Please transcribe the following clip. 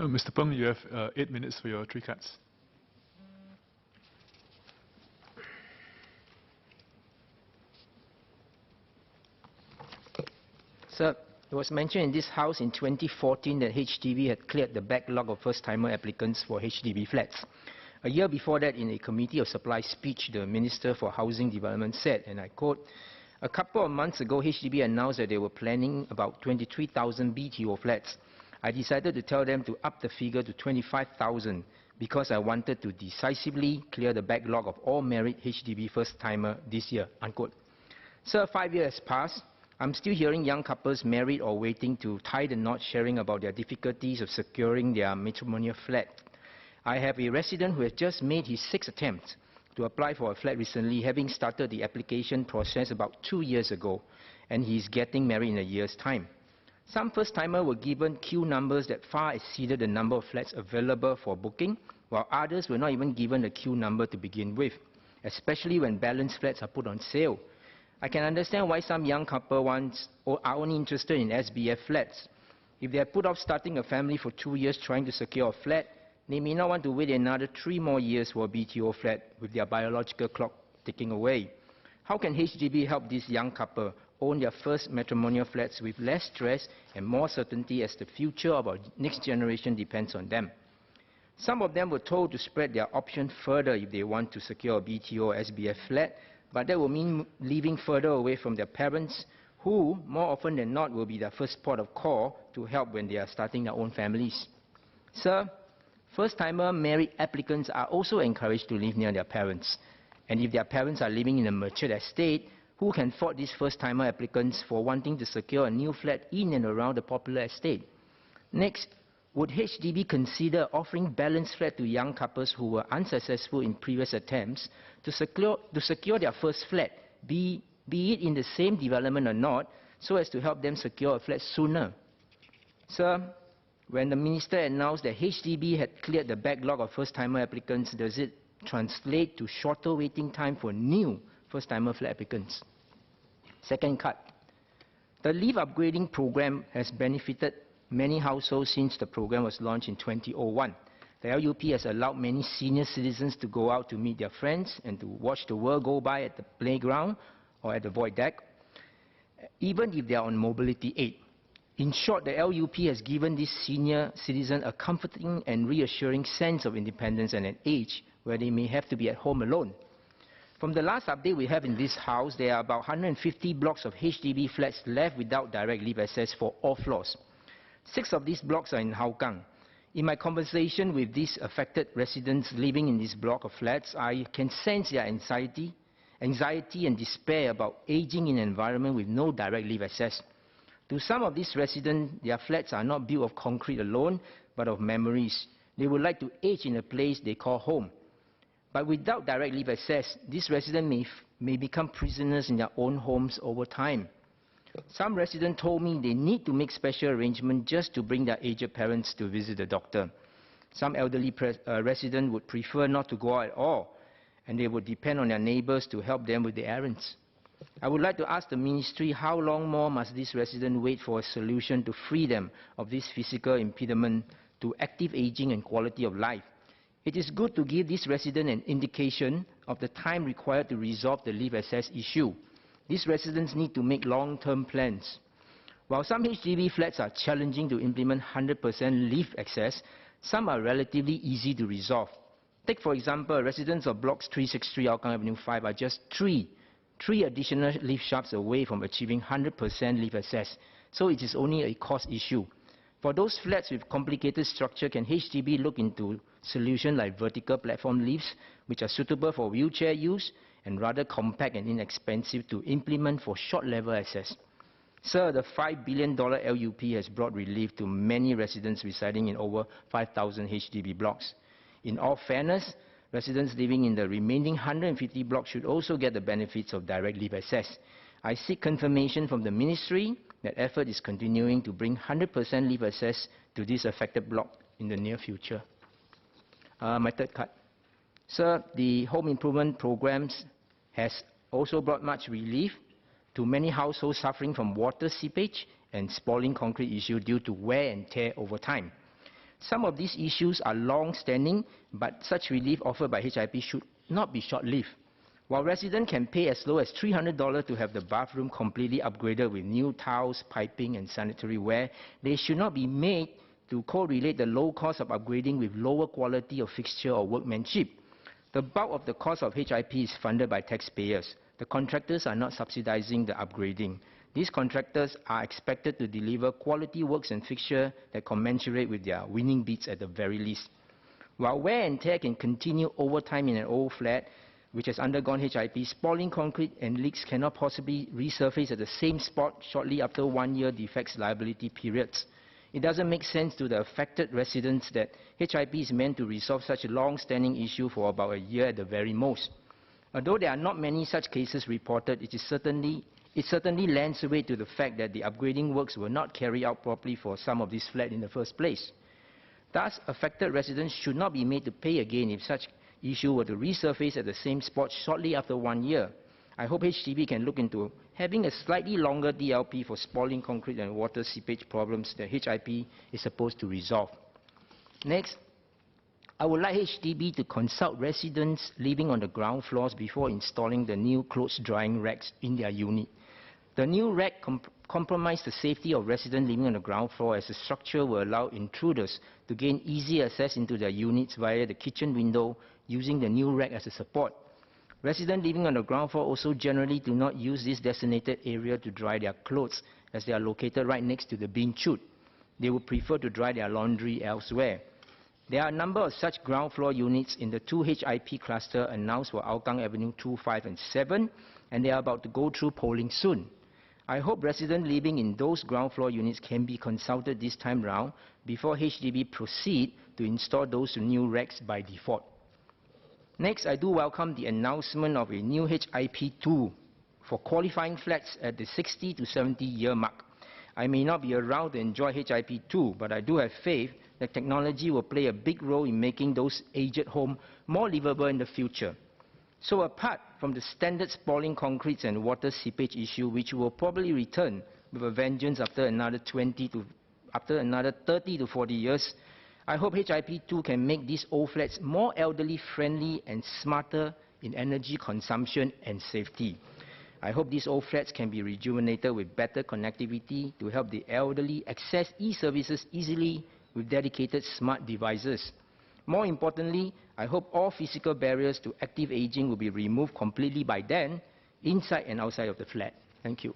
Mr. Peng, you have 8 minutes for your 3 cards. Sir, it was mentioned in this House in 2014 that HDB had cleared the backlog of first-timer applicants for HDB flats. A year before that, in a Committee of Supply speech, the Minister for Housing Development said, and I quote, "A couple of months ago, HDB announced that they were planning about 23,000 BTO flats. I decided to tell them to up the figure to 25,000 because I wanted to decisively clear the backlog of all married HDB first-timer this year." Unquote. Sir, 5 years passed. I'm still hearing young couples married or waiting to tie the knot sharing about their difficulties of securing their matrimonial flat. I have a resident who has just made his 6th attempt to apply for a flat recently, having started the application process about 2 years ago, and he's getting married in a year's time. Some first-timers were given queue numbers that far exceeded the number of flats available for booking, while others were not even given a queue number to begin with, especially when balanced flats are put on sale. I can understand why some young couples are only interested in SBF flats. If they have put off starting a family for 2 years trying to secure a flat, they may not want to wait another 3 more years for a BTO flat with their biological clock ticking away. How can HDB help this young couple own their first matrimonial flats with less stress and more certainty, as the future of our next generation depends on them? Some of them were told to spread their option further if they want to secure a BTO or SBF flat, but that will mean living further away from their parents, who, more often than not, will be their first port of call to help when they are starting their own families. Sir, first-timer married applicants are also encouraged to live near their parents. And if their parents are living in a matured estate, who can fault these first-timer applicants for wanting to secure a new flat in and around the popular estate? Next, would HDB consider offering balanced flat to young couples who were unsuccessful in previous attempts to secure their first flat, be it in the same development or not, so as to help them secure a flat sooner? Sir, when the Minister announced that HDB had cleared the backlog of first-timer applicants, does it translate to shorter waiting time for new first-timer flat applicants? Second cut. The Leave Upgrading Program has benefited many households since the program was launched in 2001. The LUP has allowed many senior citizens to go out to meet their friends and to watch the world go by at the playground or at the void deck, even if they are on mobility aid. In short, the LUP has given this senior citizen a comforting and reassuring sense of independence at an age where they may have to be at home alone. From the last update we have in this House, there are about 150 blocks of HDB flats left without direct leave access for all floors. 6 of these blocks are in Hougang. In my conversation with these affected residents living in this block of flats, I can sense their anxiety and despair about aging in an environment with no direct leave access. To some of these residents, their flats are not built of concrete alone, but of memories. They would like to age in a place they call home. But without direct leave access, these residents may become prisoners in their own homes over time. Some residents told me they need to make special arrangements just to bring their aged parents to visit the doctor. Some elderly residents would prefer not to go out at all, and they would depend on their neighbors to help them with the errands. I would like to ask the Ministry, how long more must these residents wait for a solution to free them of this physical impediment to active aging and quality of life? It is good to give these residents an indication of the time required to resolve the leave access issue. These residents need to make long-term plans. While some HDB flats are challenging to implement 100% leave access, some are relatively easy to resolve. Take, for example, residents of blocks 363 Hougang Avenue 5 are just three additional lift shafts away from achieving 100% leave access, so it is only a cost issue. For those flats with complicated structure, can HDB look into solutions like vertical platform lifts, which are suitable for wheelchair use and rather compact and inexpensive to implement for short-level access? Sir, the $5 billion LUP has brought relief to many residents residing in over 5,000 HDB blocks. In all fairness, residents living in the remaining 150 blocks should also get the benefits of direct leave access. I seek confirmation from the Ministry that effort is continuing to bring 100% leave access to this affected block in the near future. My third cut. Sir, the home improvement programs has also brought much relief to many households suffering from water seepage and spoiling concrete issue due to wear and tear over time. Some of these issues are long-standing, but such relief offered by HIP should not be short-lived. While residents can pay as low as $300 to have the bathroom completely upgraded with new tiles, piping, and sanitary ware, they should not be made to correlate the low cost of upgrading with lower quality of fixture or workmanship. The bulk of the cost of HIP is funded by taxpayers. The contractors are not subsidizing the upgrading. These contractors are expected to deliver quality works and fixture that commensurate with their winning bids at the very least. While wear and tear can continue over time in an old flat, which has undergone HIP, spalling concrete and leaks cannot possibly resurface at the same spot shortly after 1-year defects liability periods. It doesn't make sense to the affected residents that HIP is meant to resolve such a long-standing issue for about a year at the very most. Although there are not many such cases reported, it certainly lends weight to the fact that the upgrading works were not carried out properly for some of these flats in the first place. Thus, affected residents should not be made to pay again if such issue were to resurface at the same spot shortly after 1 year. I hope HDB can look into having a slightly longer DLP for spalling concrete and water seepage problems that HIP is supposed to resolve. Next, I would like HDB to consult residents living on the ground floors before installing the new clothes drying racks in their unit. The new rack compromises the safety of residents living on the ground floor, as the structure will allow intruders to gain easy access into their units via the kitchen window using the new rack as a support. Residents living on the ground floor also generally do not use this designated area to dry their clothes, as they are located right next to the bin chute. They would prefer to dry their laundry elsewhere. There are a number of such ground floor units in the 2 HIP cluster announced for Hougang Avenue 2, 5, and 7, and they are about to go through polling soon. I hope residents living in those ground floor units can be consulted this time round before HDB proceed to install those new racks by default. Next, I do welcome the announcement of a new HIP2 for qualifying flats at the 60 to 70-year mark. I may not be around to enjoy HIP2, but I do have faith that technology will play a big role in making those aged homes more livable in the future. So apart from the standard spalling concretes and water seepage issue, which will probably return with a vengeance after another 30 to 40 years, I hope HIP2 can make these old flats more elderly friendly and smarter in energy consumption and safety. I hope these old flats can be rejuvenated with better connectivity to help the elderly access e-services easily with dedicated smart devices. More importantly, I hope all physical barriers to active aging will be removed completely by then, inside and outside of the flat. Thank you.